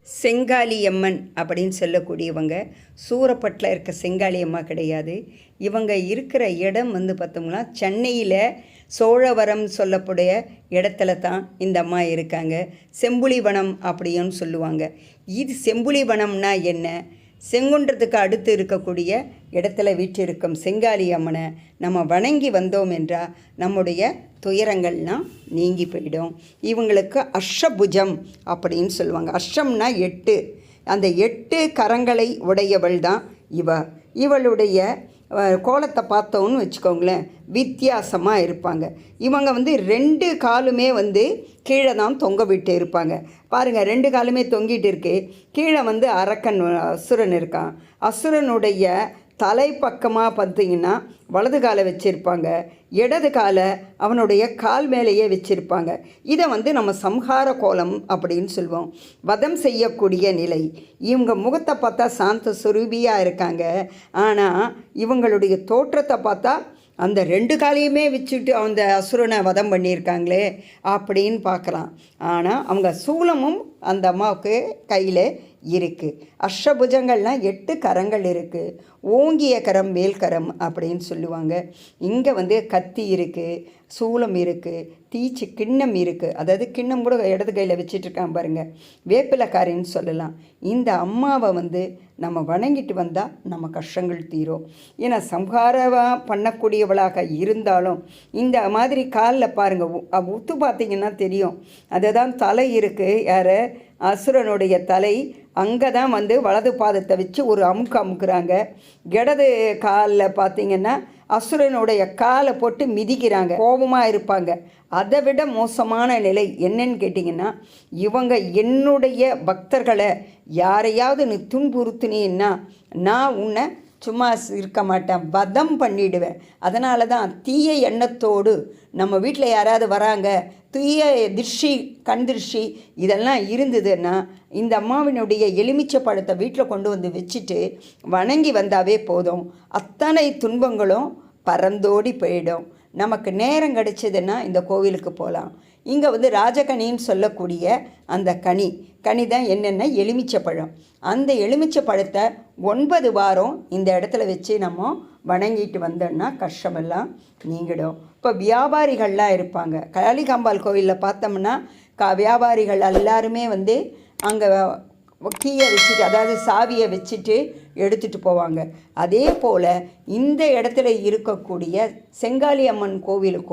செங்காளியம்மன் அப்படின்னு சொல்லக்கூடியவங்க சூரப்பட்டில் இருக்க செங்காளியம்மா கிடையாது. இவங்க இருக்கிற இடம் பார்த்தோம்னா சென்னையில் சோழவரம் சொல்லக்கூடிய இடத்துல தான் இந்த அம்மா இருக்காங்க. செம்புலிவனம் அப்படின்னு சொல்லுவாங்க. இது செம்புலிவனம்னா என்ன? செங்குன்றத்துக்கு அடுத்து இருக்கக்கூடிய இடத்துல வீற்றிருக்கும் செங்காளி அம்மனை நம்ம வணங்கி வந்தோம் என்றால் நம்முடைய துயரங்கள்லாம் நீங்கி போயிடும். இவங்களுக்கு அஷ்டபுஜம் அப்படின்னு சொல்லுவாங்க. அஷ்டம்னா 8. அந்த 8 கரங்களை உடையவள் தான் இவளுடைய கோலத்தை பார்த்தோன்னு வச்சுக்கோங்களேன், வித்தியாசமாக இருப்பாங்க. இவங்க 2 காலுமே கீழே தான் தொங்க விட்டு இருப்பாங்க. பாருங்கள், 2 காலுமே தொங்கிட்டு இருக்கு. கீழே அரக்கன் அசுரன் இருக்கான். அசுரனுடைய தலைப்பக்கமாக பார்த்தீங்கன்னா வலது காலை வச்சுருப்பாங்க, இடது காலை அவனுடைய கால் மேலேயே வச்சுருப்பாங்க. இதை நம்ம சம்ஹார கோலம் அப்படின்னு சொல்லுவோம். வதம் செய்யக்கூடிய நிலை. இவங்க முகத்தை பார்த்தா சாந்த சுரூபியாக இருக்காங்க. ஆனால் இவங்களுடைய தோற்றத்தை பார்த்தா அந்த 2 காலையுமே வச்சுட்டு அந்த அசுரனை வதம் பண்ணியிருக்காங்களே அப்படின்னு பார்க்கலாம். ஆனால் அவங்க சூலமும் அந்த அம்மாவுக்கு கையில் இருக்குது. அஷ்டபுஜங்கள்னால் 8 கரங்கள் இருக்குது. ஓங்கிய கரம் மேல் கரம் அப்படின்னு சொல்லுவாங்க. இங்கே கத்தி இருக்குது, சூலம் இருக்குது, தீச்சு கிண்ணம் இருக்குது. அதாவது கிண்ணம் கூட இடது கையில் வச்சிட்ருக்கான் பாருங்கள், வேப்பிலக்காரின்னு சொல்லலாம். இந்த அம்மாவை நம்ம வணங்கிட்டு வந்தால் நம்ம கஷ்டங்கள் தீரும். ஏன்னா சம்ஹாரமாக பண்ணக்கூடியவளாக இருந்தாலும் இந்த மாதிரி காலில் பாருங்கள், உத்து பார்த்திங்கன்னா தெரியும். அதுதான் தலை இருக்குது. யார்? அசுரனுடைய தலை. அங்கே தான் வலது பாதத்தை வச்சு ஒரு அமுக்குறாங்க. இடது காலில் பார்த்திங்கன்னா அசுரனுடைய காலை போட்டு மிதிக்கிறாங்க. கோபமாக இருப்பாங்க. அதை விட மோசமான நிலை என்னன்னு கேட்டிங்கன்னா, இவங்க என்னுடைய பக்தர்களை யாரையாவது நீ துன்புறுத்தினீன்னா நான் உன்னை சும்மா இருக்க மாட்டேன், வதம் பண்ணிவிடுவேன். அதனால தான் தீய எண்ணத்தோடு நம்ம வீட்டில் யாராவது வராங்க, தீய திருஷ்டி, கண் திருஷ்டி இதெல்லாம் இருந்ததுன்னா இந்த அம்மாவினுடைய எலுமிச்சை பழத்தை வீட்டில் கொண்டு வச்சுட்டு வணங்கி வந்தாவே போதும். அத்தனை துன்பங்களும் பறந்தோடி போயிடும். நமக்கு நேரம் கிடைச்சதுன்னா இந்த கோவிலுக்கு போகலாம். இங்கே ராஜகனின்னு சொல்லக்கூடிய அந்த கனி தான் என்னென்ன எலுமிச்சை பழம். அந்த எலுமிச்சை பழத்தை 9 வாரம் இந்த இடத்துல வச்சு நம்ம வணங்கிட்டு வந்தோம்னா கஷ்டமெல்லாம் நீங்கிடும். இப்போ வியாபாரிகள்லாம் இருப்பாங்க. காளிகாம்பாள் கோவிலில் பார்த்தோம்னா வியாபாரிகள் எல்லாருமே அங்கே கீயை வச்சுட்டு, அதாவது சாவியை வச்சுட்டு எடுத்துகிட்டு போவாங்க. அதே போல் இந்த இடத்துல இருக்கக்கூடிய செங்காளி அம்மன் கோவிலுக்கும்